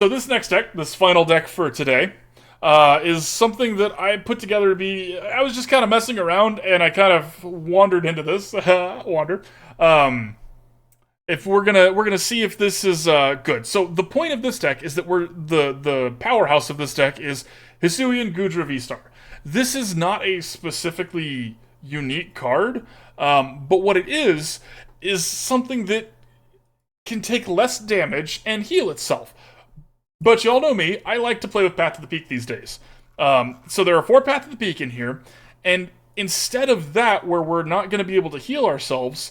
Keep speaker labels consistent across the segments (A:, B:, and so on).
A: So this next deck, this final deck for today, is something that I put together to be. I was just kind of messing around, and I kind of wandered into this. Wander. If we're gonna see if this is good. So the point of this deck is that the powerhouse of this deck is Hisuian Goodra V LOR. This is not a specifically unique card, but what it is something that can take less damage and heal itself. But y'all know me, I like to play with Path to the Peak these days. So there are 4 Path to the Peak in here, and instead of that, where we're not going to be able to heal ourselves,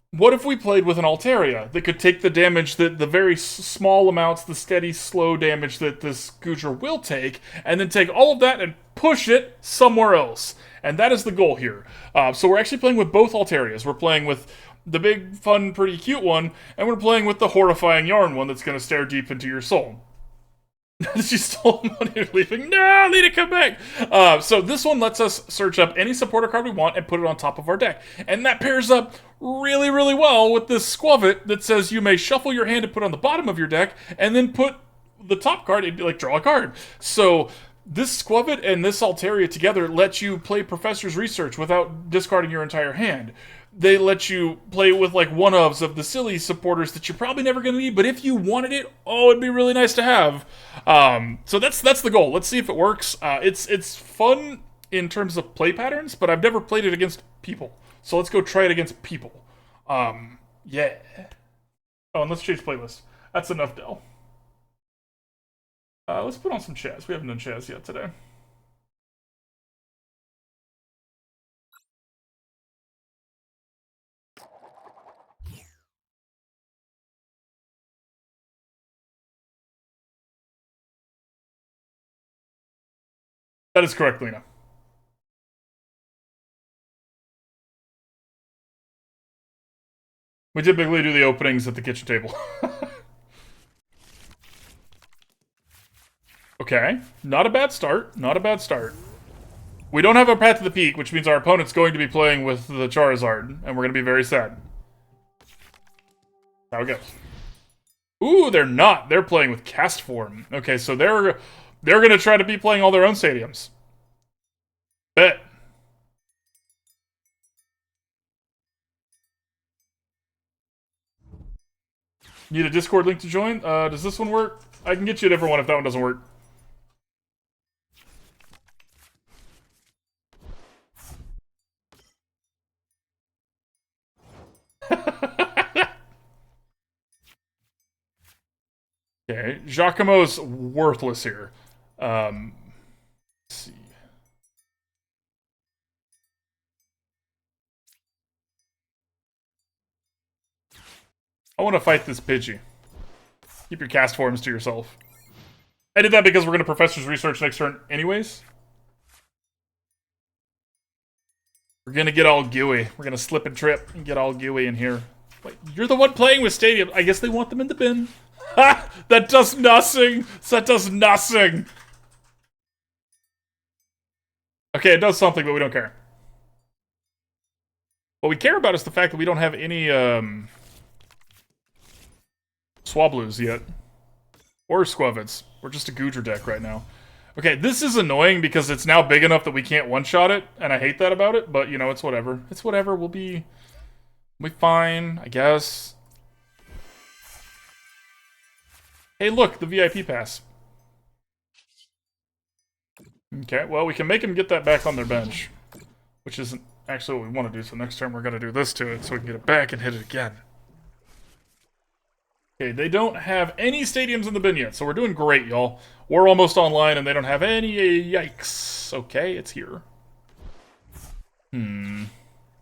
A: what if we played with an Altaria that could take the damage, that the very small amounts, the steady, slow damage that this Goodra will take, and then take all of that and push it somewhere else? And that is the goal here. So we're actually playing with both Altarias. We're playing with the big, fun, pretty cute one, and we're playing with the horrifying yarn one that's going to stare deep into your soul. She stole money and leaving. No, Lita, come back! So this one lets us search up any supporter card we want and put it on top of our deck. And that pairs up really, really well with this Skwovet that says you may shuffle your hand and put it on the bottom of your deck, and then put the top card and, like, draw a card. So this Skwovet and this Altaria together let you play Professor's Research without discarding your entire hand. They let you play with, like, one-ofs of the silly supporters that you're probably never going to need, but if you wanted it, oh, it'd be really nice to have. So that's the goal. Let's see if it works. It's fun in terms of play patterns, but I've never played it against people. So let's go try it against people. Yeah. Oh, and let's change playlist. That's enough, Dell. Let's put on some Chaz. We haven't done Chaz yet today. That is correct, Lena. We typically do the openings at the kitchen table. Okay, not a bad start. Not a bad start. We don't have our Path to the Peak, which means our opponent's going to be playing with the Charizard, and we're going to be very sad. How it goes. Ooh, they're not. They're playing with Cast Form. Okay, so they're going to try to be playing all their own stadiums. Bet. Need a Discord link to join? Does this one work? I can get you a different one if that one doesn't work. Okay, Giacomo's worthless here. Let's see. I want to fight this Pidgey. Keep your cast forms to yourself. I did that because we're going to Professor's Research next turn anyways. We're going to get all gooey. We're going to slip and trip and get all gooey in here. Wait, you're the one playing with Stadium. I guess they want them in the bin. Ha! That does nothing! That does nothing! Okay, it does something, but we don't care. What we care about is the fact that we don't have any, Swablus yet. Or Skwovets. We're just a Goodra deck right now. Okay, this is annoying because it's now big enough that we can't one-shot it, and I hate that about it, but, you know, it's whatever. It's whatever, we'll be fine, I guess. Hey, look, the VIP Pass. Okay, well, we can make him get that back on their bench. Which isn't actually what we want to do, so next turn we're going to do this to it so we can get it back and hit it again. Okay, they don't have any stadiums in the bin yet, so we're doing great, y'all. We're almost online and they don't have any. Yikes. Okay, it's here.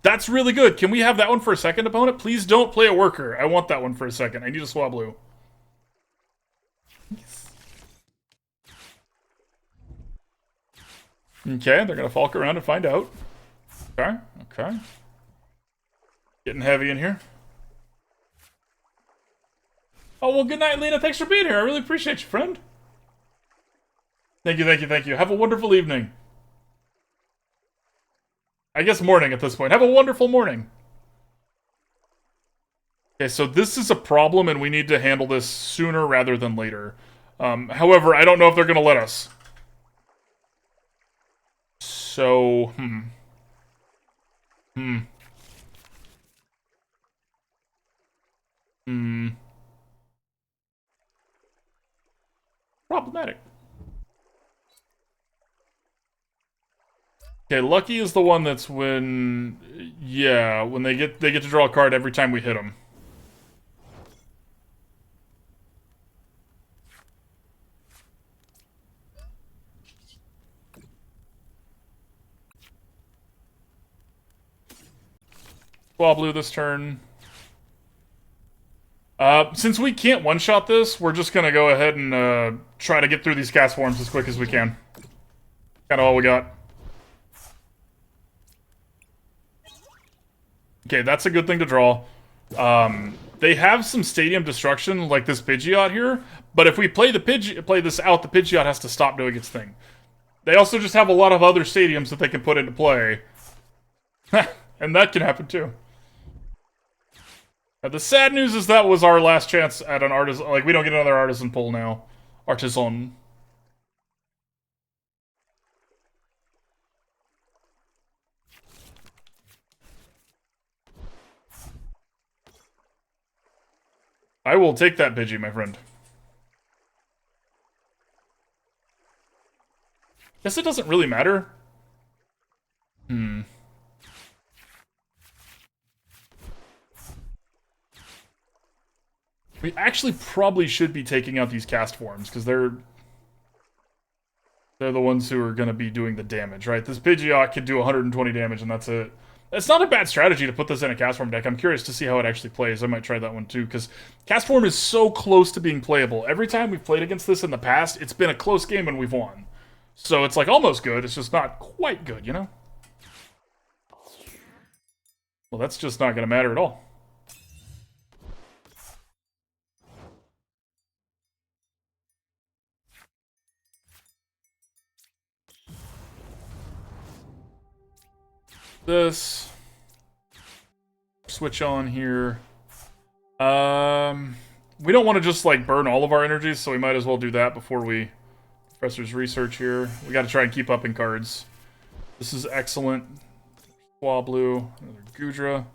A: That's really good. Can we have that one for a second, opponent? Please don't play a worker. I want that one for a second. I need a Swablu. Okay, they're gonna Falk around and find out. Okay, okay. Getting heavy in here. Oh, well, good night, Lena. Thanks for being here. I really appreciate you, friend. Thank you, thank you, thank you. Have a wonderful evening. I guess morning at this point. Have a wonderful morning. Okay, so this is a problem, and we need to handle this sooner rather than later. However, I don't know if they're going to let us. So, problematic. Okay, lucky is the one that's when, yeah, when they get to draw a card every time we hit them. Swablu this turn. Since we can't one-shot this, we're just gonna go ahead and try to get through these cast forms as quick as we can. Kind of all we got. Okay, that's a good thing to draw. They have some stadium destruction, like this Pidgeot here, but if we play this out, the Pidgeot has to stop doing its thing. They also just have a lot of other stadiums that they can put into play. And that can happen too. The sad news is that was our last chance at an artisan. Like, we don't get another artisan pull now. Artisan. I will take that Pidgey, my friend. Guess it doesn't really matter. We actually probably should be taking out these cast forms, because they're the ones who are going to be doing the damage, right? This Pidgeot could do 120 damage, and that's it. It's not a bad strategy to put this in a cast form deck. I'm curious to see how it actually plays. I might try that one too, because cast form is so close to being playable. Every time we've played against this in the past, it's been a close game and we've won. So it's like almost good, it's just not quite good, you know? Well, that's just not going to matter at all. This. Switch on here. We don't want to just, like, burn all of our energies, so we might as well do that before we... Professor's research here. We got to try and keep up in cards. This is excellent. Swablu. Another Goodra.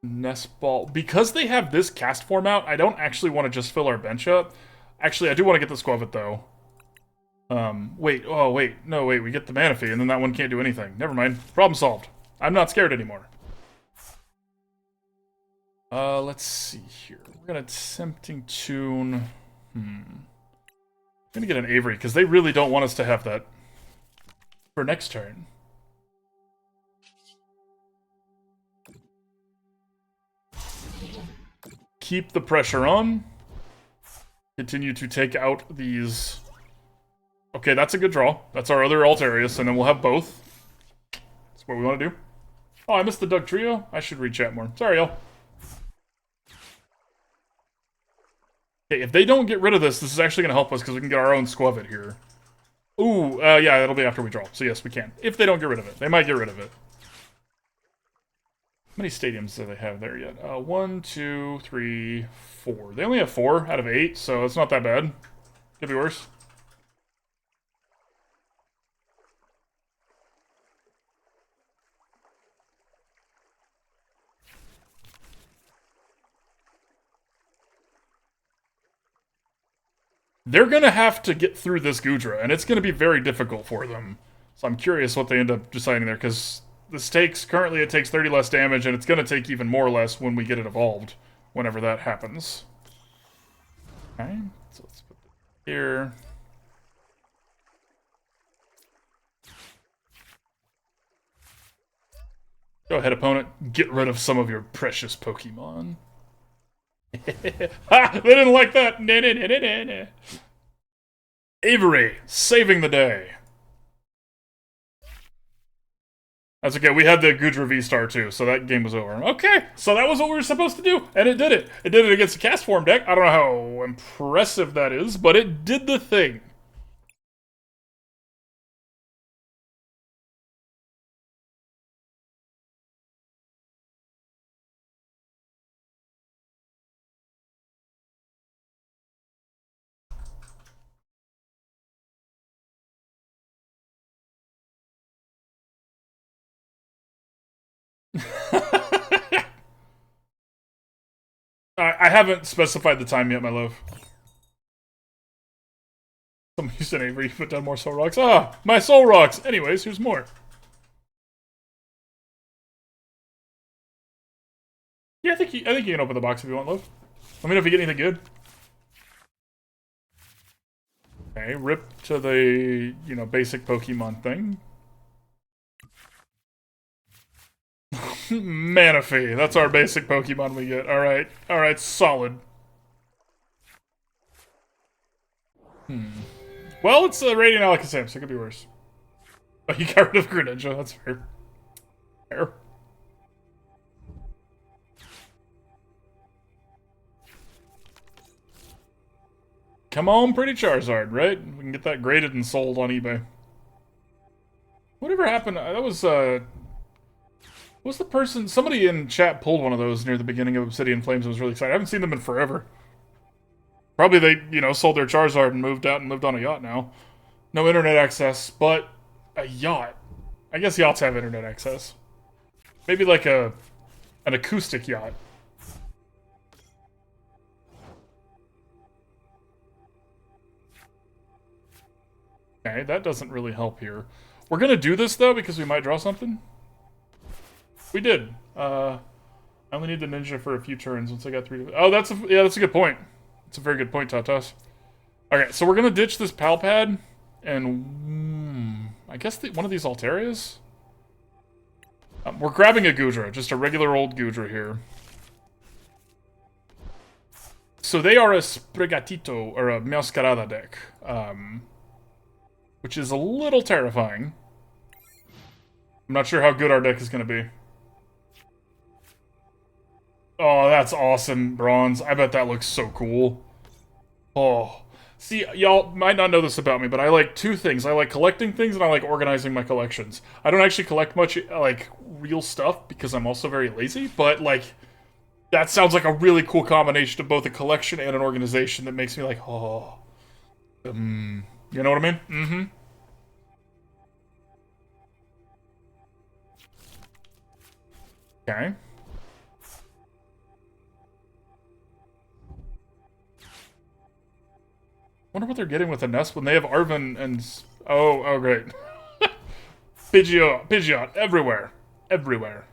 A: Nest Ball. Because they have this cast form out, I don't actually want to just fill our bench up. Actually, I do want to get the Skwovet, though. Wait. Oh, wait. No, wait. We get the Manaphy, and then that one can't do anything. Never mind. Problem solved. I'm not scared anymore. Let's see here. We're gonna Tempting Tune. I'm gonna get an Avery, because they really don't want us to have that for next turn. Keep the pressure on. Continue to take out these... Okay, that's a good draw. That's our other Altarius, and then we'll have both. That's what we want to do. Oh, I missed the Doug Trio? I should read chat more. Sorry, y'all. Okay, if they don't get rid of this, this is actually going to help us, because we can get our own Skwovet here. Ooh, yeah, that'll be after we draw. So yes, we can. If they don't get rid of it. They might get rid of it. How many stadiums do they have there yet? 1, 2, 3, 4. They only have 4 out of 8, so it's not that bad. Could be worse. They're going to have to get through this Goodra, and it's going to be very difficult for them. So I'm curious what they end up deciding there, because this takes, currently it takes 30 less damage, and it's going to take even more less when we get it evolved, whenever that happens. Okay, so let's put it here. Go ahead, opponent. Get rid of some of your precious Pokemon. Ha! They didn't like that! Avery, saving the day. That's okay, we had the Goodra VSTAR too, so that game was over. Okay, so that was what we were supposed to do, and it did it. It did it against a cast form deck. I don't know how impressive that is, but it did the thing. I haven't specified the time yet, my love. Someone used an Avery, put down more soul rocks. Ah, my soul rocks! Anyways, here's more. Yeah, I think you can open the box if you want, love. Let me know if you get anything good. Okay, rip to the, basic Pokemon thing. Manaphy, that's our basic Pokemon we get. Alright, solid. Well, it's a Radiant Alakazam, so it could be worse. Oh, you got rid of Greninja, that's fair. Fair. Come on, pretty Charizard, right? We can get that graded and sold on eBay. Whatever happened? That was, what's the person? Somebody in chat pulled one of those near the beginning of Obsidian Flames. I was really excited. I haven't seen them in forever. Probably they, sold their Charizard and moved out and lived on a yacht now. No internet access, but a yacht. I guess yachts have internet access. Maybe like an acoustic yacht. Okay, that doesn't really help here. We're gonna do this though because we might draw something. We did. I only need the ninja for a few turns once I got 3. Oh, that's a good point. That's a very good point, Tatas. Okay, so we're gonna ditch this Pal Pad, and I guess one of these Altarias. We're grabbing a Goodra, just a regular old Goodra here. So they are a Sprigatito, or a Masquerada deck, which is a little terrifying. I'm not sure how good our deck is going to be. Oh, that's awesome, Bronze. I bet that looks so cool. Oh. See, y'all might not know this about me, but I like 2 things. I like collecting things, and I like organizing my collections. I don't actually collect much, like, real stuff, because I'm also very lazy, but, like, that sounds like a really cool combination of both a collection and an organization that makes me like, oh. You know what I mean? Mm-hmm. Okay. Wonder what they're getting with the Nest when they have Arven and... Oh, great. Pidgeot, everywhere. Everywhere.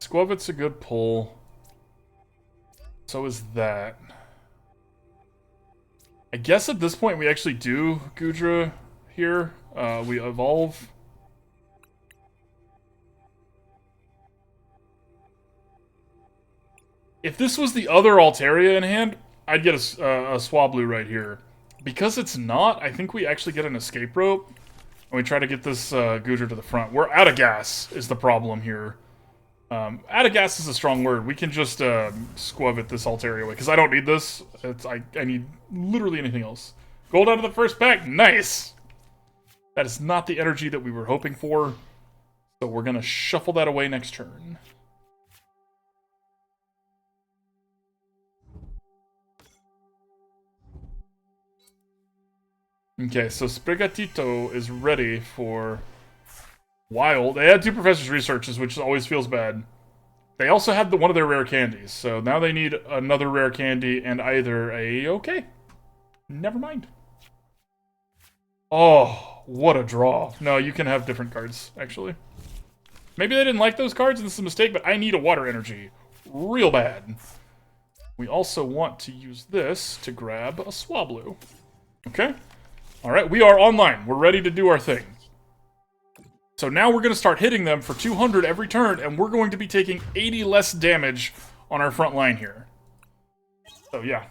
A: Skwovet's a good pull. So is that. I guess at this point we actually do Goodra here. We evolve. If this was the other Altaria in hand, I'd get a Swablu right here. Because it's not, I think we actually get an escape rope. And we try to get this Goodra to the front. We're out of gas is the problem here. Out of gas is a strong word. We can just Skwovet this Altaria away. Because I don't need this. I need literally anything else. Gold out of the first pack. Nice! That is not the energy that we were hoping for. So we're going to shuffle that away next turn. Okay, so Sprigatito is ready for Wild. They had 2 Professor's Researches, which always feels bad. They also had one of their rare candies, so now they need another rare candy and either a... Okay. Never mind. Oh, what a draw. No, you can have different cards, actually. Maybe they didn't like those cards and this is a mistake, but I need a water energy. Real bad. We also want to use this to grab a Swablu. Okay. Alright, we are online. We're ready to do our thing. So now we're going to start hitting them for 200 every turn, and we're going to be taking 80 less damage on our front line here. So, yeah.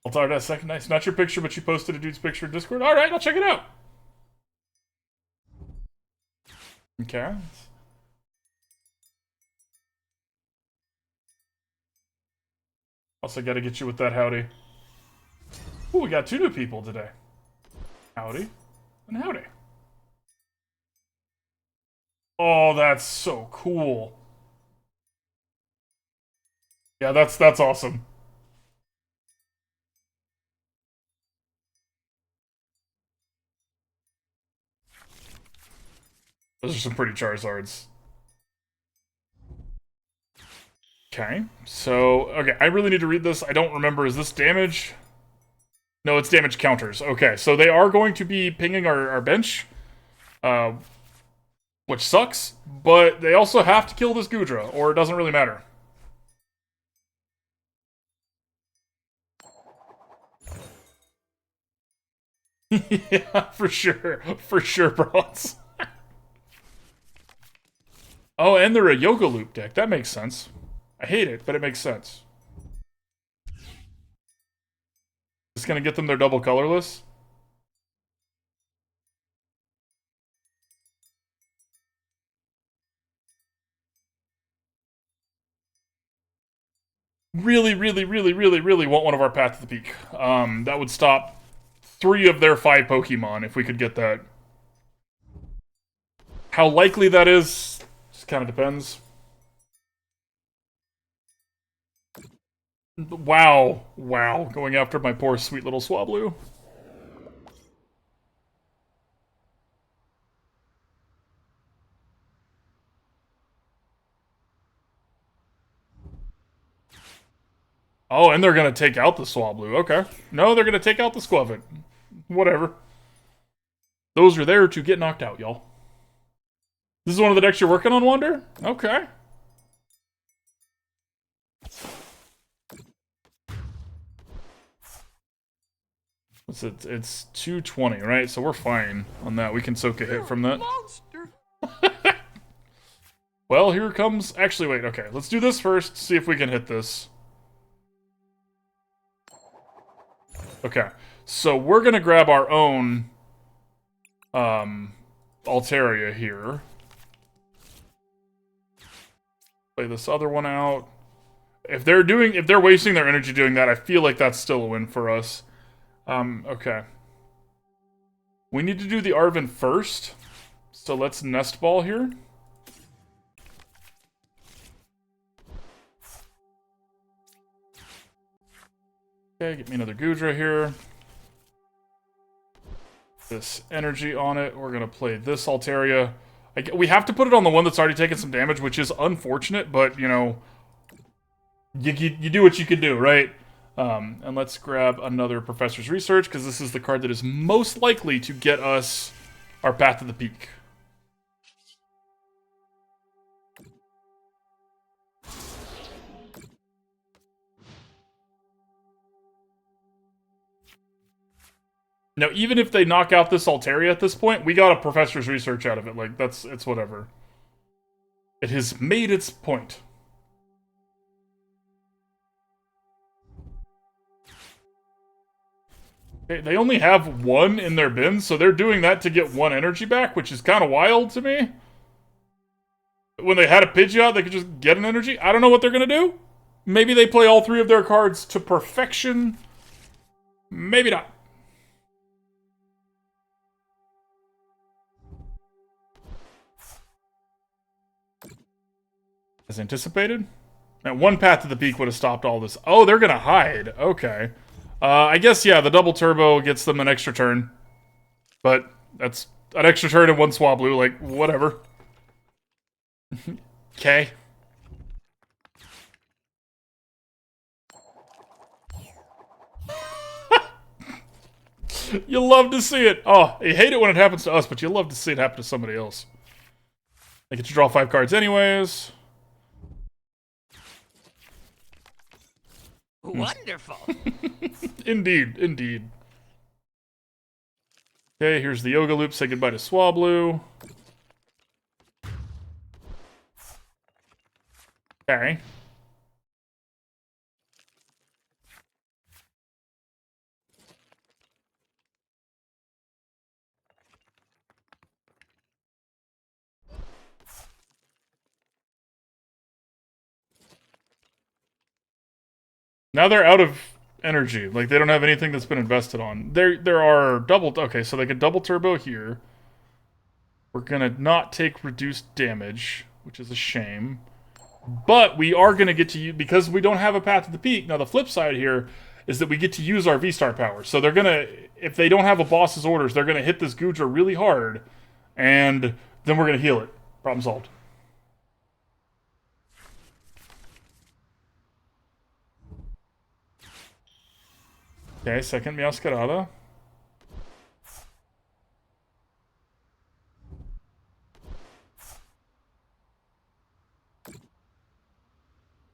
A: Altaria second, nice. Not your picture, but you posted a dude's picture in Discord. Alright, I'll check it out. Okay. Also got to get you with that howdy. Ooh, we got 2 new people today. Howdy and howdy. Oh, that's so cool. Yeah, that's awesome. Those are some pretty Charizards. Okay, so, okay, I really need to read this. I don't remember, is this damage? No, it's damage counters. Okay, so they are going to be pinging our bench, which sucks, but they also have to kill this Goodra, or it doesn't really matter. Yeah, for sure, bros. Oh, and they're a Yoga Loop deck. That makes sense. I hate it, but it makes sense. Just gonna get them their double colorless. Really want one of our Path to the Peak. That would stop 3 of their 5 Pokemon if we could get that. How likely that is, just kind of depends. Wow, going after my poor sweet little Swablu. Oh, and they're gonna take out the Swablu. Okay. No, they're gonna take out the Skwovet. Whatever. Those are there to get knocked out, y'all. This is one of the decks you're working on, Wander? Okay. It's 220, right? So we're fine on that. We can soak a hit from that. Monster. Well, here comes... Actually, wait, okay. Let's do this first, see if we can hit this. Okay. So we're gonna grab our own... Altaria here. Play this other one out. If they're wasting their energy doing that, I feel like that's still a win for us. Okay. We need to do the Arven first. So let's Nest Ball here. Okay, get me another Goodra here. This energy on it. We're gonna play this Altaria. We have to put it on the one that's already taken some damage, which is unfortunate, but, you know, you do what you can do, right? And let's grab another Professor's Research, because this is the card that is most likely to get us our Path to the Peak. Now, even if they knock out this Altaria at this point, we got a Professor's Research out of it. Like, it's whatever. It has made its point. They only have 1 in their bin, so they're doing that to get 1 energy back, which is kind of wild to me. When they had a Pidgeot, they could just get an energy. I don't know what they're going to do. Maybe they play all 3 of their cards to perfection. Maybe not. As anticipated? That 1 Path to the Peak would have stopped all this. Oh, they're going to hide. Okay. I guess, yeah, the double turbo gets them an extra turn. But that's an extra turn and 1 Swablu, like, whatever. Okay. You love to see it. Oh, you hate it when it happens to us, but you love to see it happen to somebody else. They get to draw 5 cards anyways.
B: Wonderful.
A: Indeed. Okay, here's the Yoga Loop. Say goodbye to Swablu. Okay. Now they're out of energy. Like, they don't have anything that's been invested on. There are double... Okay, so they can double turbo here. We're gonna not take reduced damage, which is a shame. But we are going to get to use, because we don't have a Path to the Peak. Now, the flip side here is that we get to use our VSTAR power. So they're going to, if they don't have a boss's orders, they're going to hit this Goodra really hard, and then we're going to heal it. Problem solved. Okay, second Meowscarada.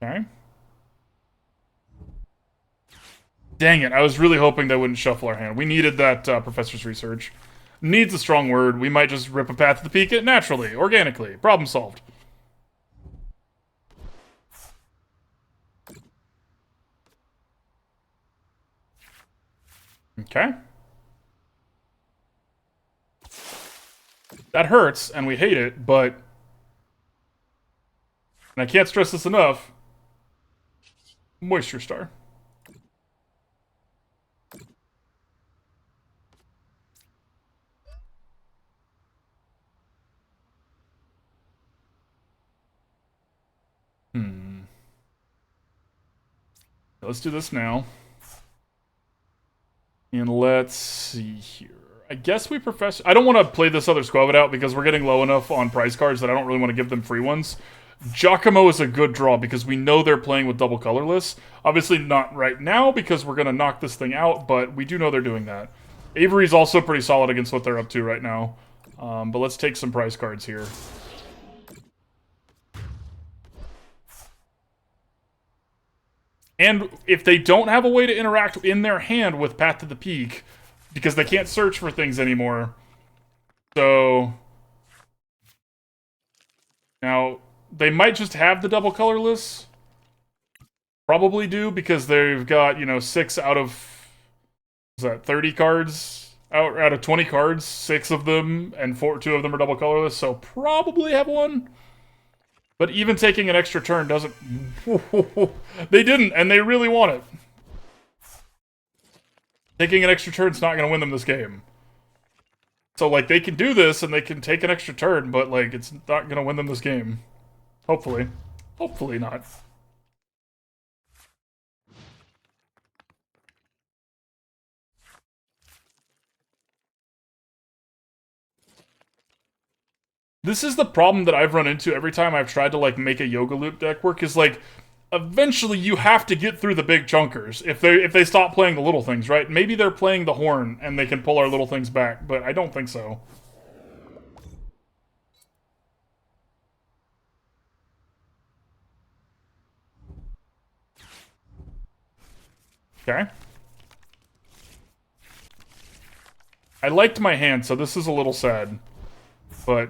A: Okay. Dang it, I was really hoping they wouldn't shuffle our hand. We needed that Professor's Research. Needs a strong word. We might just rip a Path to the Peak it naturally, organically. Problem solved. Okay. That hurts, and we hate it, but... And I can't stress this enough. Moisture Star. Let's do this now. And let's see here. I guess we profess... I don't want to play this other Skwovet out because we're getting low enough on prize cards that I don't really want to give them free ones. Giacomo is a good draw because we know they're playing with double colorless. Obviously not right now because we're going to knock this thing out, but we do know they're doing that. Avery's also pretty solid against what they're up to right now. But let's take some prize cards here. And if they don't have a way to interact in their hand with Path to the Peak, because they can't search for things anymore. So... Now, they might just have the double colorless. Probably do, because they've got, you know, 6 out of... Is that 30 cards? Out of 20 cards, 6 of them, and 2 of them are double colorless, so probably have one. But even taking an extra turn doesn't... They didn't, and they really want it. Taking an extra turn's not going to win them this game. So, like, they can do this, and they can take an extra turn, but, like, it's not going to win them this game. Hopefully. Hopefully not. This is the problem that I've run into every time I've tried to, like, make a Yoga Loop deck work, is, like, eventually you have to get through the big chunkers if they stop playing the little things, right? Maybe they're playing the horn and they can pull our little things back, but I don't think so. Okay. I liked my hand, so this is a little sad. But...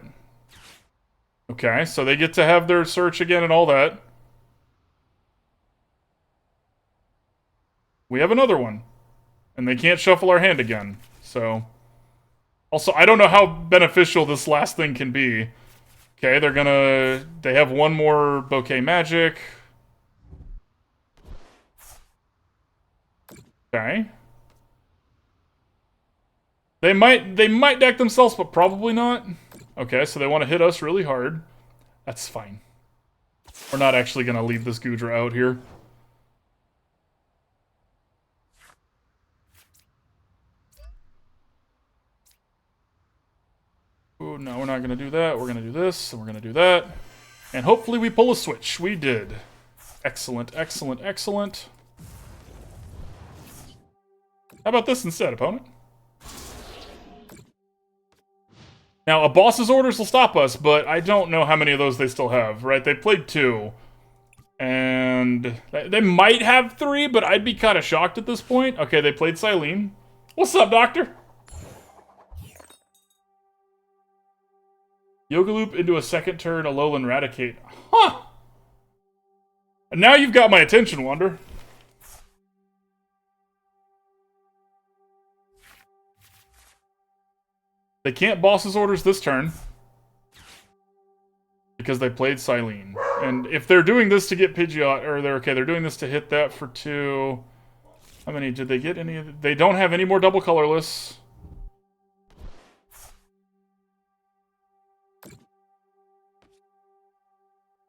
A: Okay, so they get to have their search again and all that. We have another one. And they can't shuffle our hand again. So... Also, I don't know how beneficial this last thing can be. Okay, they're gonna... They have one more Bouquet Magic. Okay. They might deck themselves, but probably not. Okay, so they want to hit us really hard. That's fine. We're not actually going to leave this Goodra out here. Oh, no, we're not going to do that. We're going to do this, and we're going to do that. And hopefully we pull a switch. We did. Excellent, excellent, excellent. How about this instead, opponent? Now, a boss's orders will stop us, but I don't know how many of those they still have, right? They played 2. And they might have 3, but I'd be kind of shocked at this point. Okay, they played Silene. What's up, Doctor? Yoga Loop into a second turn, Alolan Raticate. Huh! And now you've got my attention, Wander. They can't boss's orders this turn. Because they played Silene. And if they're doing this to get Pidgeot, or they're doing this to hit that for 2. How many did they get? They don't have any more double colorless.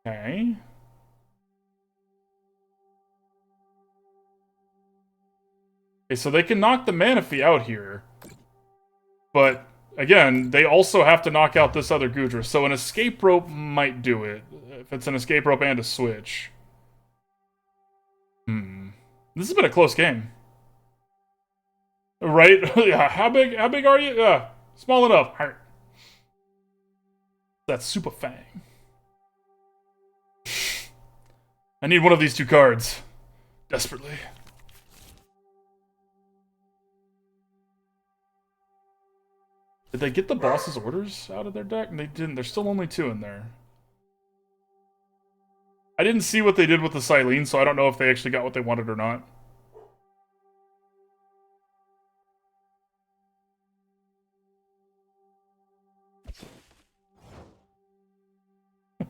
A: Okay. Okay, so they can knock the Manaphy out here. But, again, they also have to knock out this other Goodra. So an escape rope might do it. If it's an escape rope and a switch. This has been a close game. Right? Yeah, how big are you? Yeah, small enough. That's Super Fang. I need one of these two cards. Desperately. Did they get the boss's orders out of their deck? They didn't. There's still only 2 in there. I didn't see what they did with the Silene, so I don't know if they actually got what they wanted or not.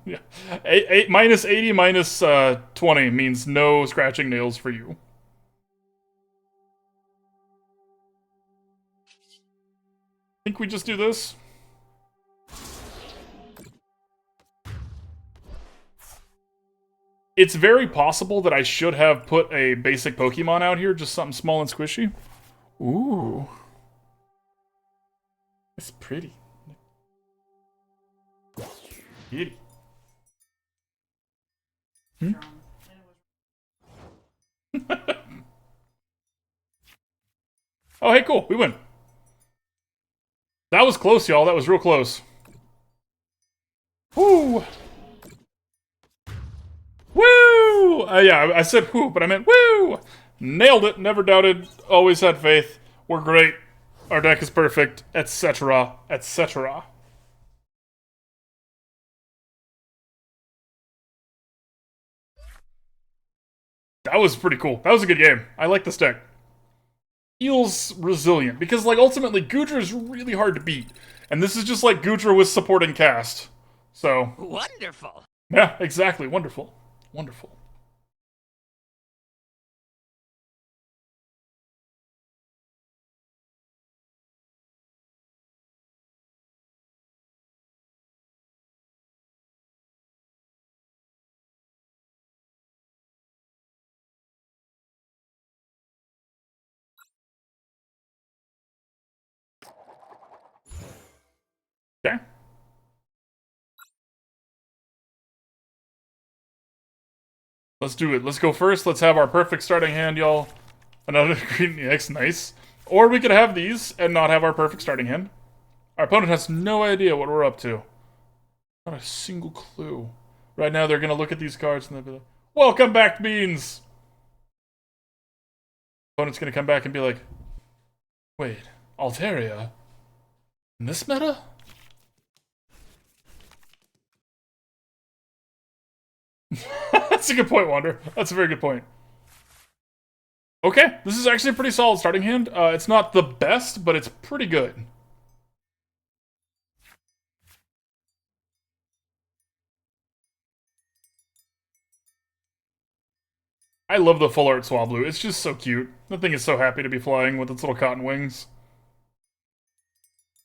A: Yeah. Minus 80, minus 20 means no scratching nails for you. Think we just do this? It's very possible that I should have put a basic Pokemon out here, just something small and squishy. Ooh. It's pretty. Pretty. Hmm? Oh, hey, cool. We win. That was close, y'all. That was real close. Woo! Woo! Yeah, I said whoo, but I meant woo! Nailed it. Never doubted. Always had faith. We're great. Our deck is perfect, etc., etc. That was pretty cool. That was a good game. I like this deck. Feels resilient, because, like, ultimately, Goodra is really hard to beat. And this is just like Goodra with supporting cast. So.
B: Wonderful.
A: Yeah, exactly. Wonderful. Wonderful. Okay. Let's do it. Let's go first. Let's have our perfect starting hand, y'all. Another green EX, nice. Or we could have these and not have our perfect starting hand. Our opponent has no idea what we're up to. Not a single clue. Right now, they're going to look at these cards and they'll be like, welcome back, Beans! Opponent's going to come back and be like, wait, Altaria? In this meta? That's a good point, Wander. That's a very good point. Okay, this is actually a pretty solid starting hand. It's not the best, but it's pretty good. I love the full art Swablu. It's just so cute. The thing is so happy to be flying with its little cotton wings.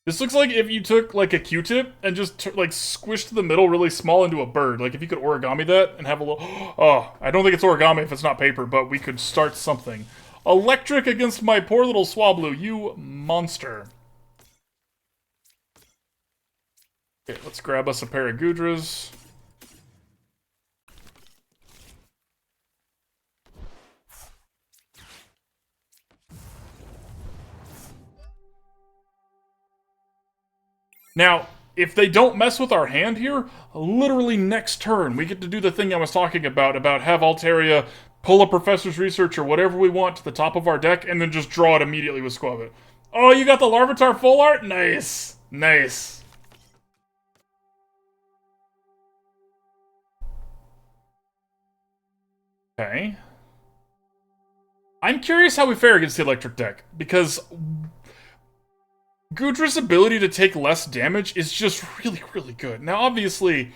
A: This looks like if you took, like, a Q-tip and just, like, squished the middle really small into a bird. Like, if you could origami that and have a little... Oh, I don't think it's origami if it's not paper, but we could start something. Electric against my poor little Swablu, you monster. Okay, let's grab us a pair of Goodras. Now, if they don't mess with our hand here, literally next turn, we get to do the thing I was talking about have Altaria pull a Professor's Research or whatever we want to the top of our deck, and then just draw it immediately with Skwovet. Oh, you got the Larvitar full art? Nice. Nice. Okay. I'm curious how we fare against the electric deck, because Goodra's ability to take less damage is just really, really good. Now, obviously,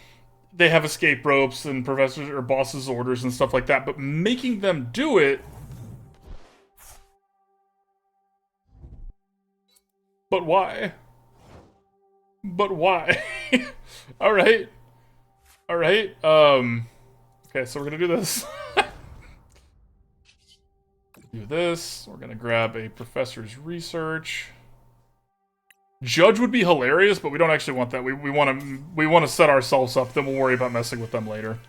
A: they have escape ropes and professors or bosses' orders and stuff like that, but making them do it... But why? But why? Alright. Alright, okay, so we're gonna do this. Do this. We're going to grab a Professor's Research. Judge would be hilarious, but we don't actually want that. We want to set ourselves up, then we'll worry about messing with them later.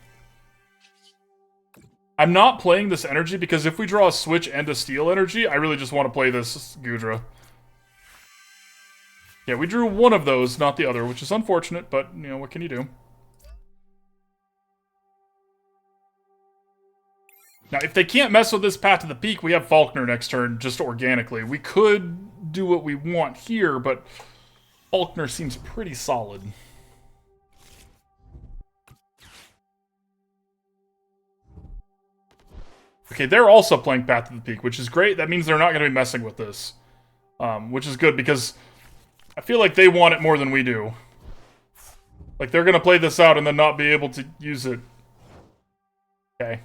A: I'm not playing this energy because if we draw a switch and a steel energy, I really just want to play this Goodra. Yeah, we drew one of those, not the other, which is unfortunate, but, you know, what can you do? Now, if they can't mess with this Path to the Peak, we have Falkner next turn, just organically. We could do what we want here, but Falkner seems pretty solid. Okay, they're also playing Path to the Peak, which is great. That means they're not going to be messing with this. Which is good, because I feel like they want it more than we do. Like, they're going to play this out and then not be able to use it. Okay.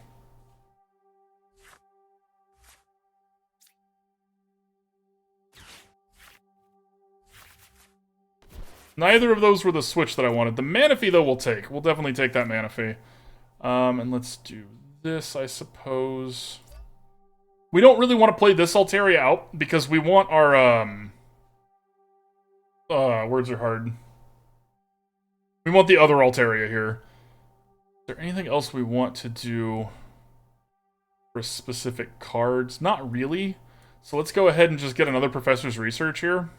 A: Neither of those were the switch that I wanted. The Manaphy, though, we'll take. We'll definitely take that Manaphy. And let's do this, I suppose. We don't really want to play this Altaria out, because we want our, words are hard. We want the other Altaria here. Is there anything else we want to do for specific cards? Not really. So let's go ahead and just get another Professor's Research here.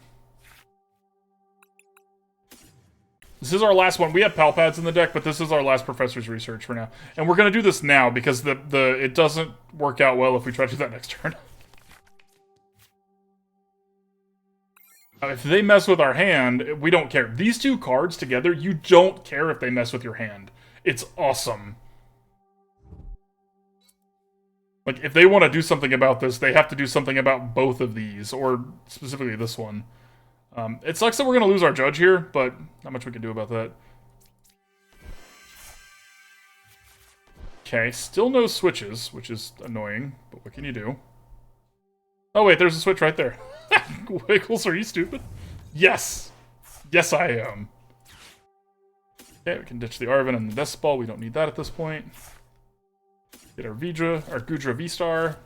A: This is our last one. We have Pal Pads in the deck, but this is our last Professor's Research for now. And we're going to do this now, because it doesn't work out well if we try to do that next turn. If they mess with our hand, we don't care. These two cards together, you don't care if they mess with your hand. It's awesome. Like, if they want to do something about this, they have to do something about both of these, or specifically this one. It sucks that we're going to lose our Judge here, but not much we can do about that. Okay, still no switches, which is annoying, but what can you do? Oh wait, there's a switch right there. Wiggles, are you stupid? Yes! Yes, I am. Okay, we can ditch the Arven and the Nest Ball. We don't need that at this point. Get our Goodra V-Star.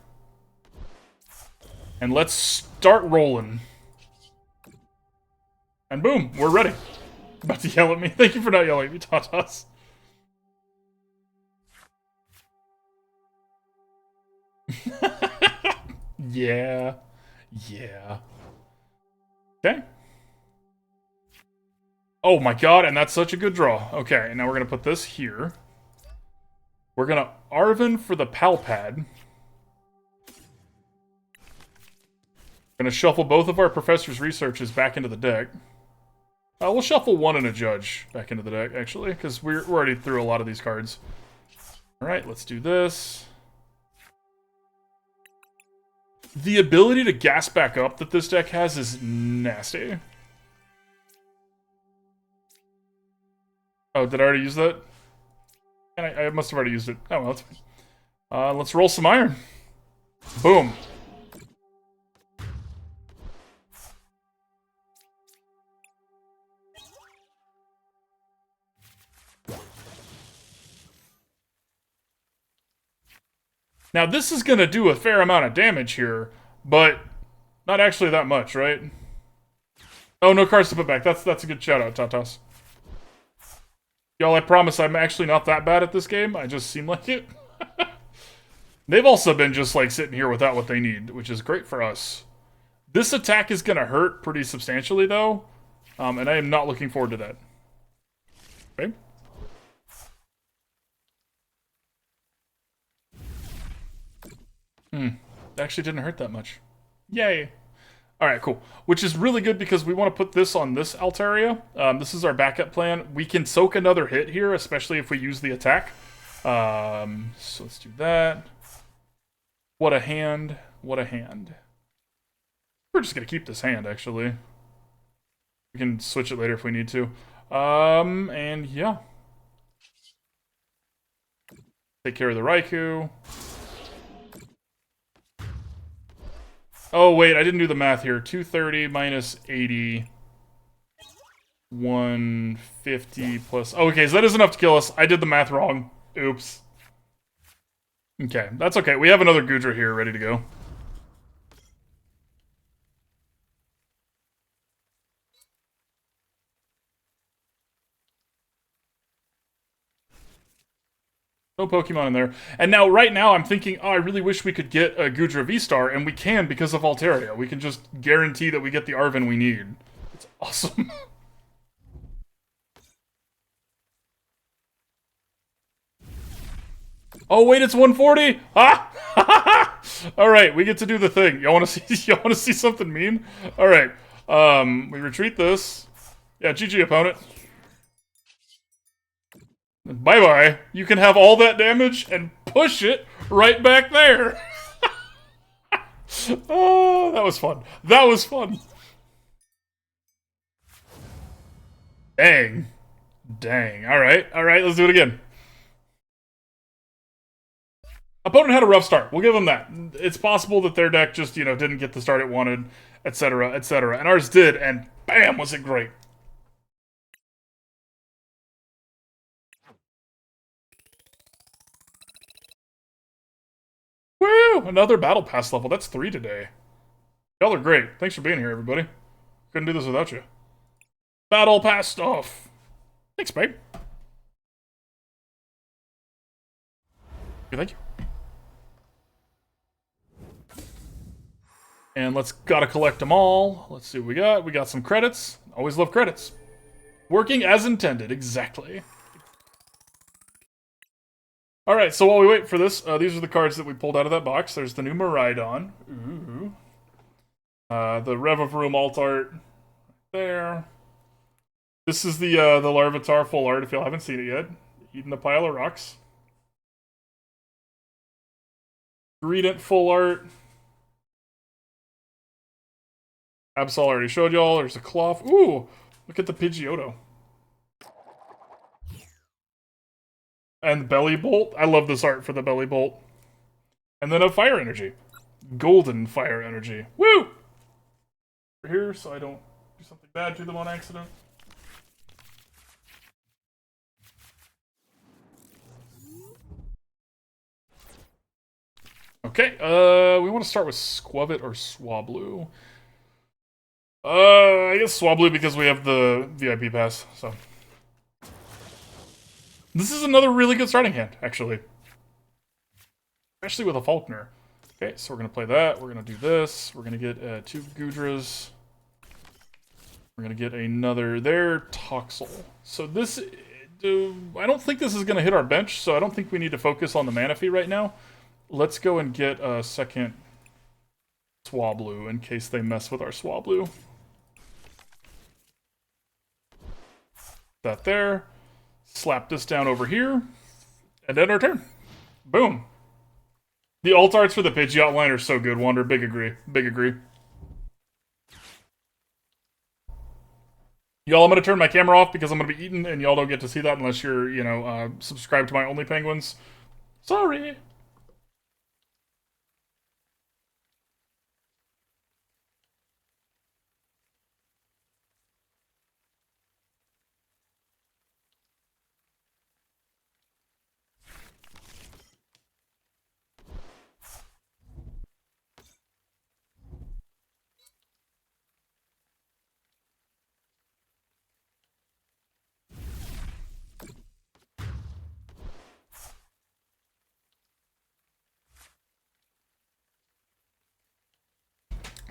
A: And let's start rolling. And boom, we're ready. About to yell at me. Thank you for not yelling at me, Tatas. Yeah. Yeah. Okay. Oh my god, and that's such a good draw. Okay, and now we're going to put this here. We're going to Arven for the Pal Pad. Going to shuffle both of our Professor's Researches back into the deck. We'll shuffle one and a Judge back into the deck, actually, because we're already through a lot of these cards. Alright, let's do this. The ability to gas back up that this deck has is nasty. Oh, did I already use that? And I must have already used it. Oh, well, that's fine. Let's roll some iron. Boom. Now, this is going to do a fair amount of damage here, but not actually that much, right? Oh, no cards to put back. That's a good shout-out, Tatas. Y'all, I promise I'm actually not that bad at this game. I just seem like it. They've also been just, like, sitting here without what they need, which is great for us. This attack is going to hurt pretty substantially, though, and I am not looking forward to that. Okay. That actually didn't hurt that much. Yay. Alright, cool. Which is really good because we want to put this on this Altaria. This is our backup plan. We can soak another hit here, especially if we use the attack. So let's do that. What a hand. What a hand. We're just going to keep this hand, actually. We can switch it later if we need to. And yeah. Take care of the Raikou. Oh, wait, I didn't do the math here. 230 minus 80. 150 plus... Oh, okay, so that is enough to kill us. I did the math wrong. Oops. Okay, that's okay. We have another Goodra here ready to go. No Pokemon in there. And now, right now, I'm thinking, oh, I really wish we could get a Goodra V-Star, and we can because of Altaria. We can just guarantee that we get the Arven we need. It's awesome. Oh wait, it's 140. Ah! All right, we get to do the thing. Y'all want to see? Y'all want to see something mean? All right. We retreat this. Yeah, GG opponent. Bye bye. You can have all that damage and push it right back there. Oh, that was fun. That was fun. Dang. Dang. All right. All right. Let's do it again. Opponent had a rough start. We'll give them that. It's possible that their deck just, didn't get the start it wanted, etc., etc. And ours did, and bam, was it great. Woo! Another Battle Pass level. That's 3 today. Y'all are great. Thanks for being here, everybody. Couldn't do this without you. Battle Pass stuff. Thanks, babe. Thank you. And gotta collect them all. Let's see what we got. We got some credits. Always love credits. Working as intended, exactly. Alright, so while we wait for this, these are the cards that we pulled out of that box. There's the new Miraidon. Ooh. The Rev of Room alt art. There. This is the Larvitar full art, if y'all haven't seen it yet. Eating a pile of rocks. Greedent full art. Absol already showed y'all. There's a Cloth. Ooh! Look at the Pidgeotto. And Belly Bolt. I love this art for the Belly Bolt. And then a Fire Energy. Golden Fire Energy. Woo! Here, so I don't do something bad to them on accident. Okay, we want to start with Skwovet or Swablu. I guess Swablu because we have the VIP pass, so. This is another really good starting hand, actually. Especially with a Falkner. Okay, so we're going to play that. We're going to do this. We're going to get 2 Goodras. We're going to get another there, Toxel. So this, I don't think this is going to hit our bench, so I don't think we need to focus on the Manaphy right now. Let's go and get a second Swablu in case they mess with our Swablu. That there. Slap this down over here. And end our turn. Boom. The alt arts for the Pidgeot line are so good, Wander. Big agree. Big agree. Y'all, I'm going to turn my camera off because I'm going to be eating, and y'all don't get to see that unless you're, subscribed to my Only Penguins. Sorry.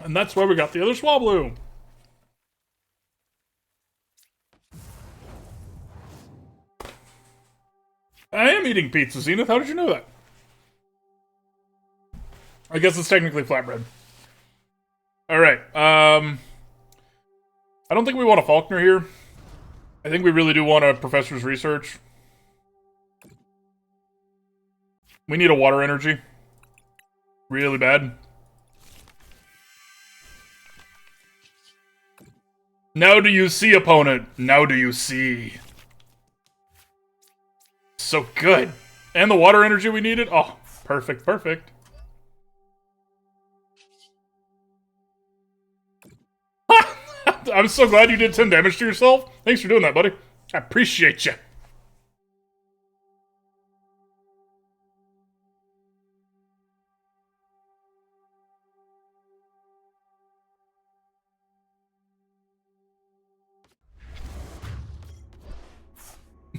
A: And that's why we got the other Swablu. I am eating pizza, Zenith. How did you know that? I guess it's technically flatbread. Alright, I don't think we want a Falkner here. I think we really do want a Professor's Research. We need a Water Energy. Really bad. Now do you see, opponent? Now do you see? So good. And the Water Energy we needed? Oh, perfect, perfect. I'm so glad you did 10 damage to yourself. Thanks for doing that, buddy. I appreciate you.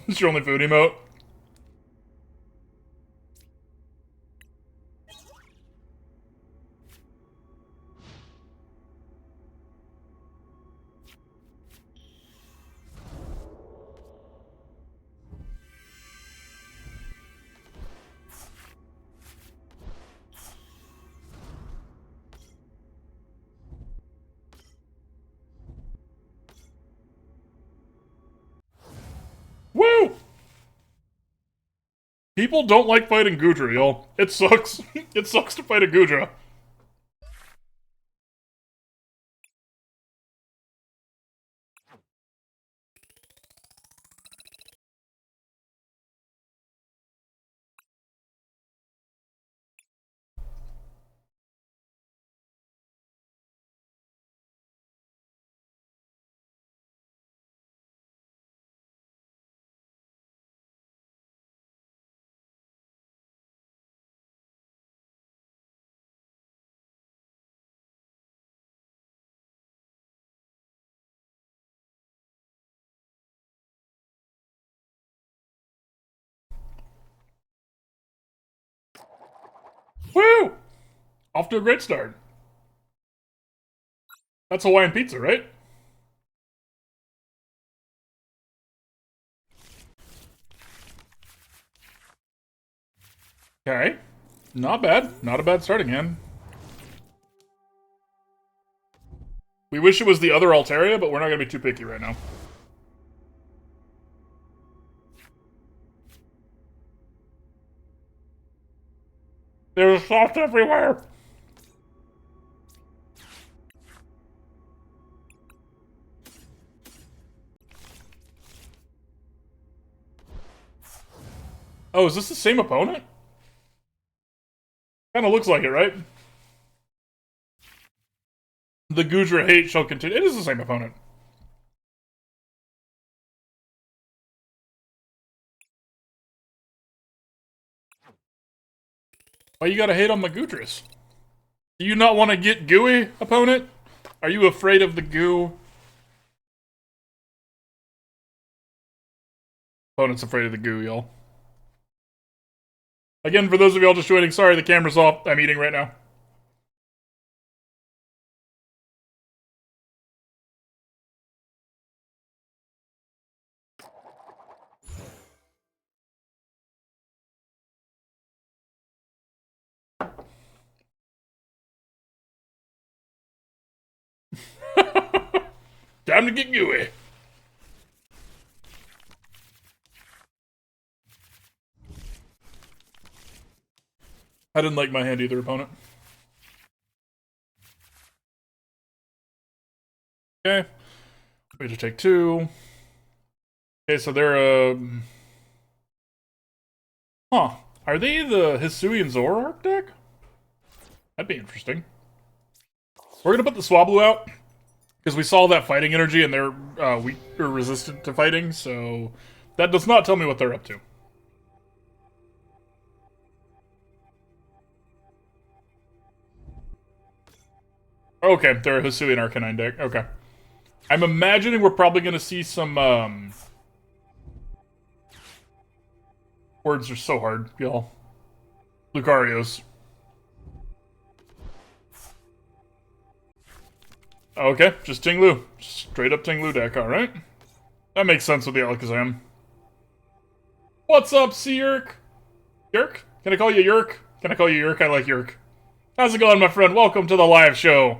A: It's your only food emote. People don't like fighting Goodra, y'all. It sucks. It sucks to fight a Goodra. Woo! Off to a great start. That's Hawaiian pizza, right? Okay. Not bad. Not a bad starting hand. We wish it was the other Altaria, but we're not going to be too picky right now. There's sauce everywhere! Oh, is this the same opponent? Kinda looks like it, right? The Goodra hate shall continue. It is the same opponent. Why you gotta hate on my Goodras? Do you not want to get gooey, opponent? Are you afraid of the goo? Opponent's afraid of the goo, y'all. Again, for those of y'all just joining, sorry, the camera's off. I'm eating right now. Time to get gooey. I didn't like my hand either, opponent. Okay. We just take two. Okay, so they're, huh. Are they the Hisuian Zoroark deck? That'd be interesting. We're gonna put the Swablu out, because we saw that fighting energy and they're weak or resistant to fighting, so that does not tell me what they're up to. Okay, they're a Hisuian Arcanine deck. Okay. I'm imagining we're probably going to see some, words are so hard, y'all. Lucarios. Okay, just Tinglu. Straight up Tinglu deck, alright. That makes sense with the Alakazam. What's up, Sea-Yerk? Yerk? Can I call you Yerk? Can I call you Yerk? I like Yerk. How's it going, my friend? Welcome to the live show.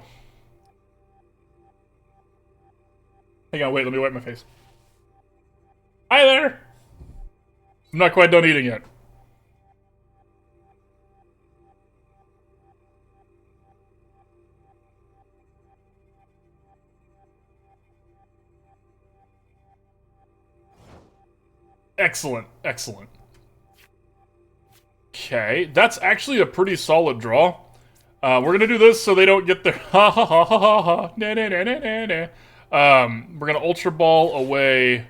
A: Hang on, wait, let me wipe my face. Hi there! I'm not quite done eating yet. Excellent, excellent. Okay, that's actually a pretty solid draw. We're gonna do this so they don't get their ha ha ha ha ha ha na na na na na. We're gonna Ultra Ball away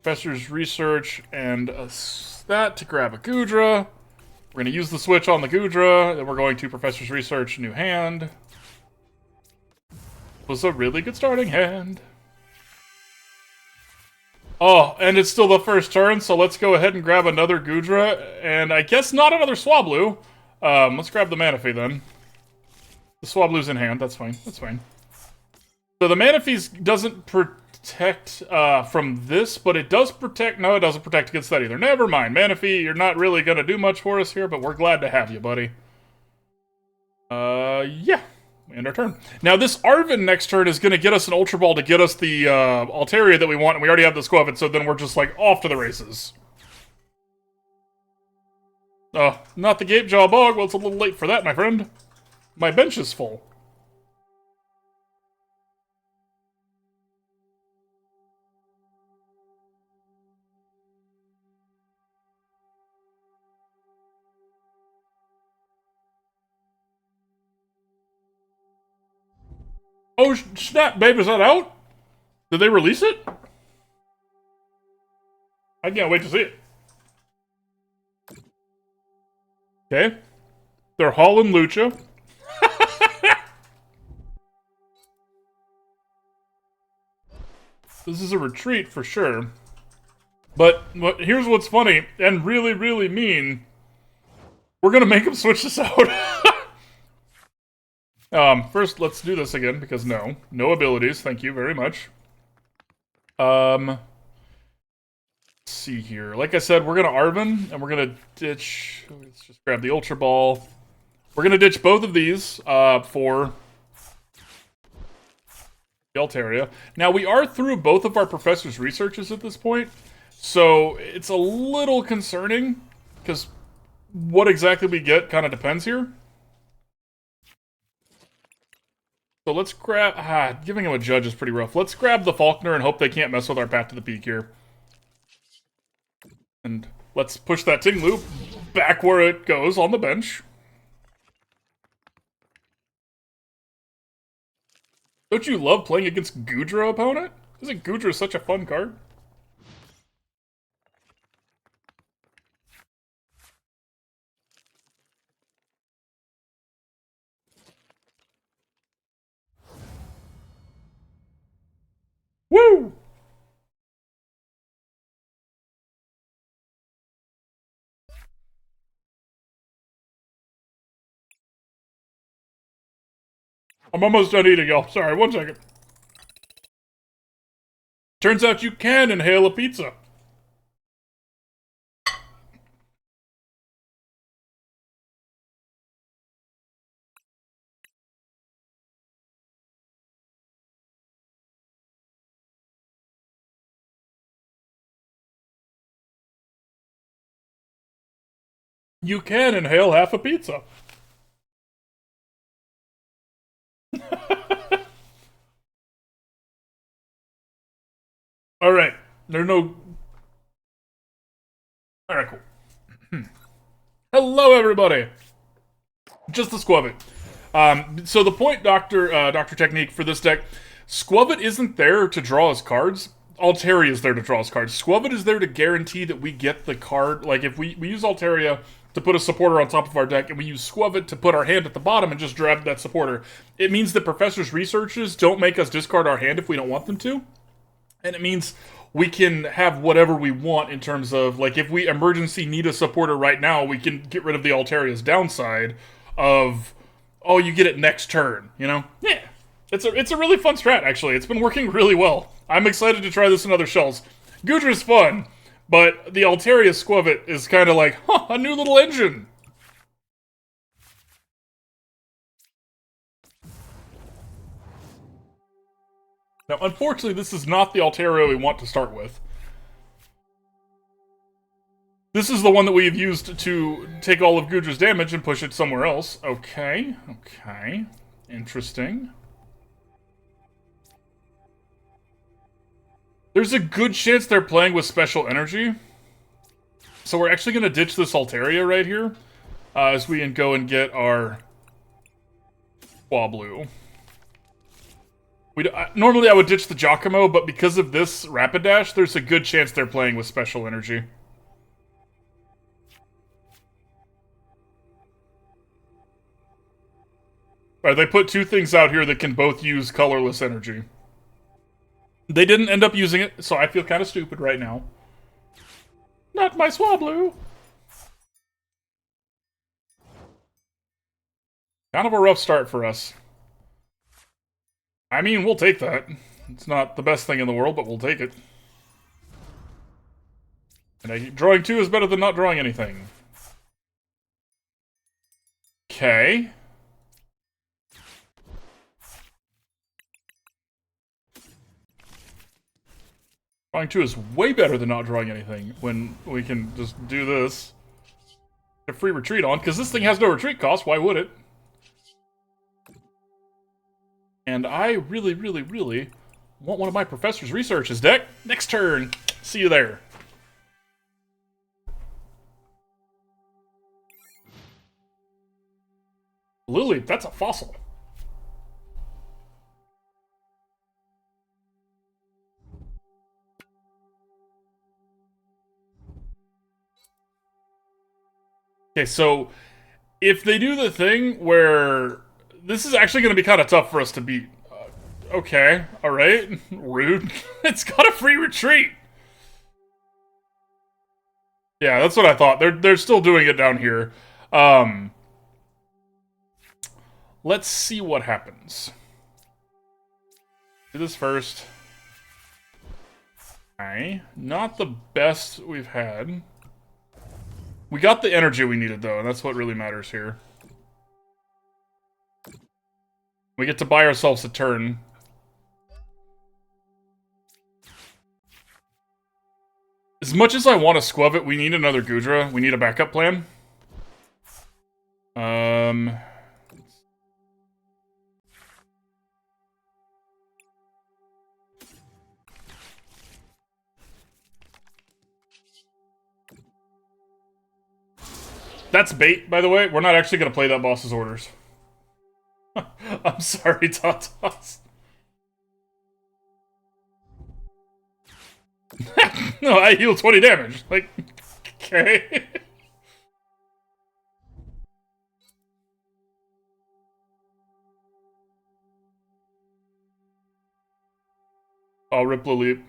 A: Professor's Research and that to grab a Goodra. We're gonna use the switch on the Goodra, then we're going to Professor's Research, new hand. Was a really good starting hand. Oh, and it's still the first turn, so let's go ahead and grab another Goodra, and I guess not another Swablu. Let's grab the Manaphy then. The Swablu's in hand, that's fine, that's fine. So the Manaphy doesn't protect from this, but it does protect... No, it doesn't protect against that either. Never mind, Manaphy, you're not really going to do much for us here, but we're glad to have you, buddy. Yeah. We end our turn. Now, this Arven next turn is going to get us an Ultra Ball to get us the Altaria that we want, and we already have the Skwovet, so then we're just, like, off to the races. Oh, not the Gape Jaw Bog. Well, it's a little late for that, my friend. My bench is full. Oh, snap, babe, is that out? Did they release it? I can't wait to see it. Okay. They're hauling Lucha. This is a retreat for sure. But here's what's funny and really, really mean. We're gonna make him switch this out. First, let's do this again, because no abilities, thank you very much. Let's see here. Like I said, we're gonna Arven, and we're gonna ditch, let's just grab the Ultra Ball. We're gonna ditch both of these, for the Altaria. Now, we are through both of our professor's researches at this point, so it's a little concerning, because what exactly we get kind of depends here. So let's grab... giving him a judge is pretty rough. Let's grab the Falkner and hope they can't mess with our path to the peak here. And let's push that Ting Loop back where it goes on the bench. Don't you love playing against Goodra, opponent? Isn't Goodra such a fun card? Woo! I'm almost done eating, y'all. Sorry, 1 second. Turns out you can inhale a pizza. You can inhale half a pizza. Alright. There's no... Alright, cool. Hello, everybody! Just the Skwovet. So the point, Dr. Technique, for this deck, Skwovet isn't there to draw his cards. Altaria is there to draw his cards. Skwovet is there to guarantee that we get the card. Like, if we use Altaria to put a supporter on top of our deck, and we use Skwovet to put our hand at the bottom and just grab that supporter, it means that Professor's researches don't make us discard our hand if we don't want them to. And it means we can have whatever we want in terms of, like, if we emergency need a supporter right now, we can get rid of the Altaria's downside of, oh, you get it next turn, you know? Yeah. It's a really fun strat, actually. It's been working really well. I'm excited to try this in other shells. Goodra's fun, but the Altaria Skwovet is kind of like, huh, a new little engine. Now, unfortunately, this is not the Altaria we want to start with. This is the one that we've used to take all of Goodra's damage and push it somewhere else. Okay, okay. Interesting. There's a good chance they're playing with special energy. So we're actually going to ditch this Altaria right here. As we go and get our Swablu. Normally I would ditch the Giacomo, but because of this Rapid Dash, there's a good chance they're playing with special energy. Alright, they put two things out here that can both use colorless energy. They didn't end up using it, so I feel kind of stupid right now. Not my Swablu! Kind of a rough start for us. I mean, we'll take that. It's not the best thing in the world, but we'll take it. And drawing 2 is better than not drawing anything. Okay. Drawing 2 is way better than not drawing anything when we can just do this. A free retreat on, because this thing has no retreat cost. Why would it? And I really, really, really want one of my professor's researches deck. Next turn. See you there. Lily, that's a fossil. Okay, so if they do the thing where this is actually going to be kind of tough for us to beat. Okay, alright. Rude. It's got a free retreat. Yeah, that's what I thought. They're still doing it down here. Let's see what happens. Do this first. Okay, not the best we've had. We got the energy we needed, though, and that's what really matters here. We get to buy ourselves a turn. As much as I want to Skwovet, we need another Goodra. We need a backup plan. That's bait, by the way. We're not actually going to play that boss's orders. I'm sorry, Tatas. No, I heal 20 damage. Like, okay. I'll rip the leap.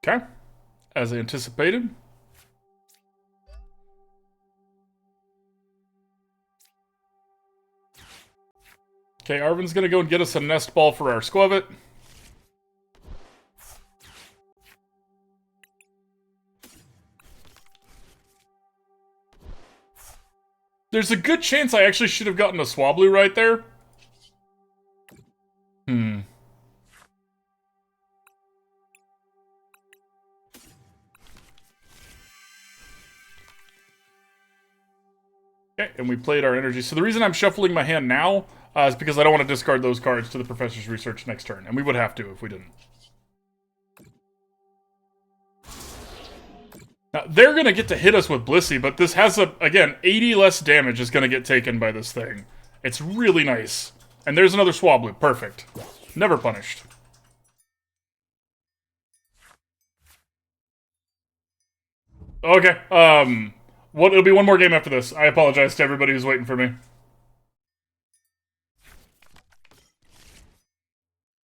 A: Okay, as anticipated. Okay, Arven's gonna go and get us a Nest Ball for our Skwovet. There's a good chance I actually should have gotten a Swablu right there. Okay, and we played our energy. So the reason I'm shuffling my hand now is because I don't want to discard those cards to the Professor's Research next turn. And we would have to if we didn't. Now, they're going to get to hit us with Blissey, but this has, again, 80 less damage is going to get taken by this thing. It's really nice. And there's another Swablu. Perfect. Never punished. Okay, it'll be one more game after this. I apologize to everybody who's waiting for me.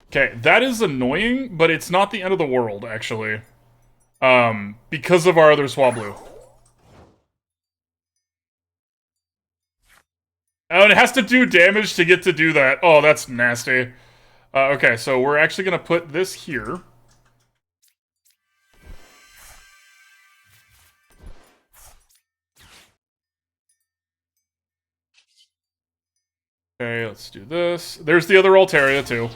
A: Okay, that is annoying, but it's not the end of the world, actually. Because of our other Swablu. Oh, and it has to do damage to get to do that. Oh, that's nasty. Okay, so we're actually gonna put this here. Okay, let's do this. There's the other Altaria, too.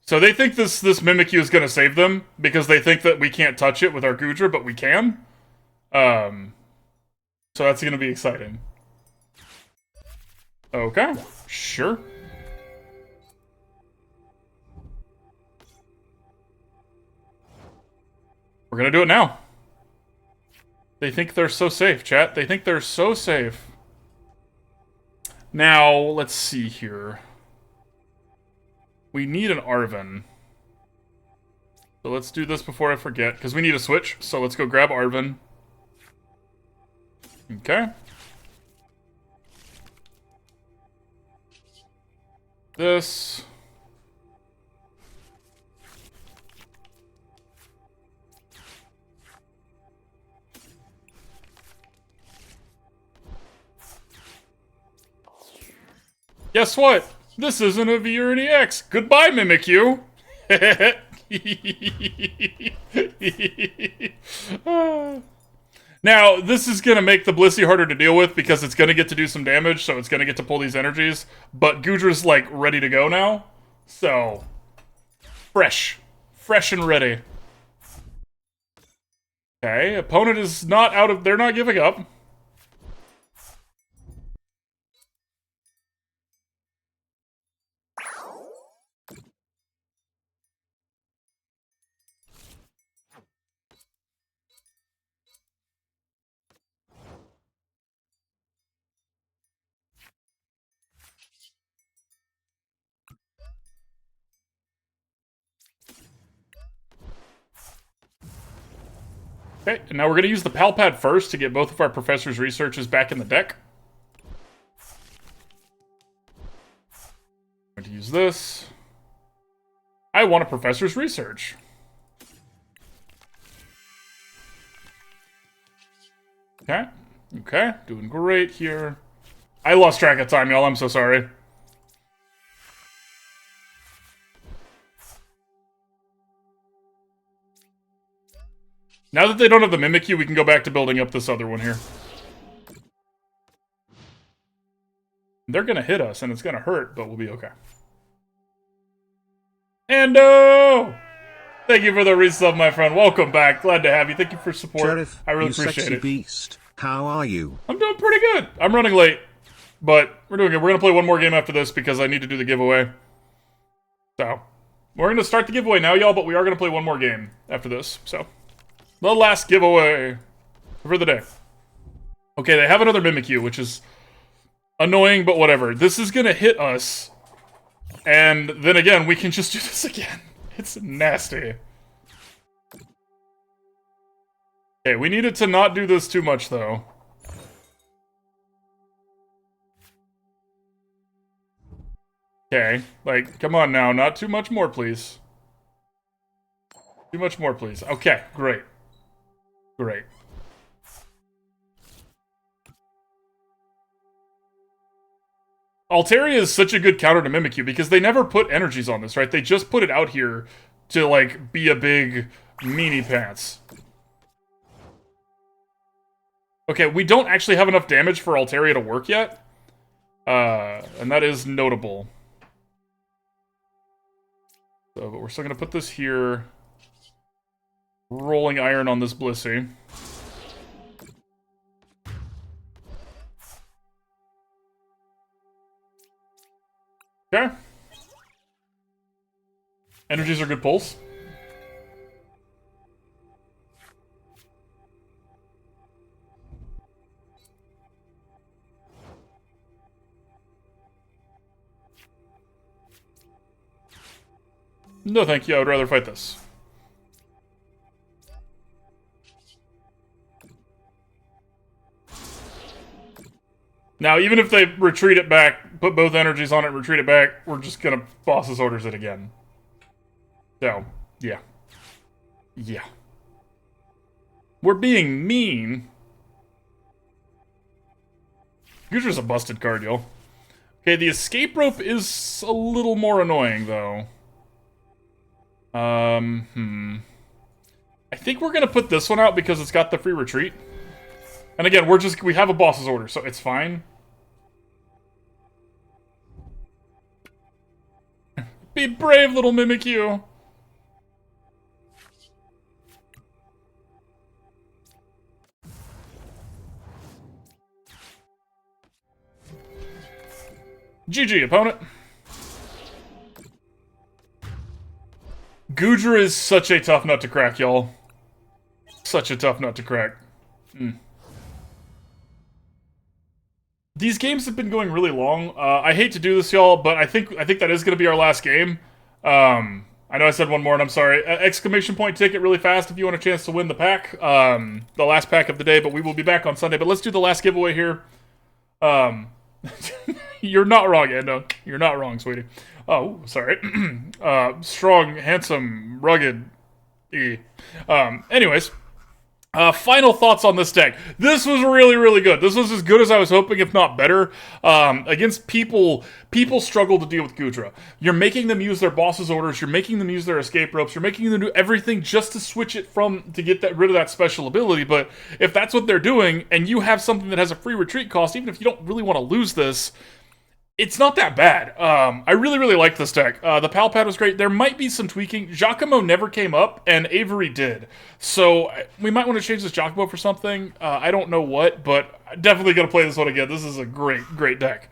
A: So they think this Mimikyu is going to save them, because they think that we can't touch it with our Goodra, but we can. So that's going to be exciting. Okay, sure. We're going to do it now. They think they're so safe, chat. They think they're so safe. Now, let's see here. We need an Arven. So let's do this before I forget, because we need a switch. So let's go grab Arven. Okay. This. Guess what? This isn't a V or an EX. Goodbye, Mimikyu. Now, this is going to make the Blissey harder to deal with because it's going to get to do some damage, so it's going to get to pull these energies. But Goodra's, like, ready to go now. So, fresh. Fresh and ready. Okay, opponent is not out of... They're not giving up. Okay, and now we're going to use the Pal Pad first to get both of our Professor's Researches back in the deck. I'm going to use this. I want a Professor's Research. Okay, okay, doing great here. I lost track of time, y'all, I'm so sorry. Now that they don't have the Mimikyu, we can go back to building up this other one here. They're gonna hit us, and it's gonna hurt, but we'll be okay. And thank you for the resub, my friend. Welcome back. Glad to have you. Thank you for support.
B: Sheriff,
A: I really appreciate it.
B: Beast. How are you?
A: I'm doing pretty good. I'm running late, but we're doing good. We're gonna play one more game after this because I need to do the giveaway. So, we're gonna start the giveaway now, y'all, but we are gonna play one more game after this, so. The last giveaway for the day. Okay, they have another Mimikyu, which is annoying, but whatever. This is gonna hit us, and then again, we can just do this again. It's nasty. Okay, we needed to not do this too much, though. Okay, like, come on now, not too much more, please. Too much more, please. Okay, great. Great. Altaria is such a good counter to Mimikyu because they never put energies on this, right? They just put it out here to, like, be a big meanie pants. Okay, we don't actually have enough damage for Altaria to work yet. And that is notable. So, but we're still gonna put this here. Rolling Iron on this Blissey. Okay. Energies are good pulls. No, thank you. I would rather fight this. Now, even if they retreat it back, put both energies on it, retreat it back, we're just gonna boss's orders it again. So, yeah. Yeah. We're being mean. Goodra's a busted card, y'all. Okay, the escape rope is a little more annoying, though. I think we're gonna put this one out because it's got the free retreat. And again, we have a boss's order, so it's fine. Be brave, little Mimikyu! GG, opponent. Goodra is such a tough nut to crack, y'all. Such a tough nut to crack. These games have been going really long. I hate to do this, y'all, but I think that is going to be our last game. I know I said one more, and I'm sorry. Exclamation point ticket really fast if you want a chance to win the pack. The last pack of the day, but we will be back on Sunday. But let's do the last giveaway here. You're not wrong, Endo. You're not wrong, sweetie. Oh, sorry. Strong, handsome, rugged. Anyways. Final thoughts on this deck. This was really, really good. This was as good as I was hoping, if not better. Against people struggle to deal with Goodra. You're making them use their boss's orders. You're making them use their escape ropes. You're making them do everything just to switch it to get rid of that special ability. But if that's what they're doing, and you have something that has a free retreat cost, even if you don't really want to lose this, it's not that bad. I really, really like this deck. The Pal Pad was great. There might be some tweaking. Giacomo never came up, and Avery did. So we might want to change this Giacomo for something. I don't know what, but definitely going to play this one again. This is a great, great deck.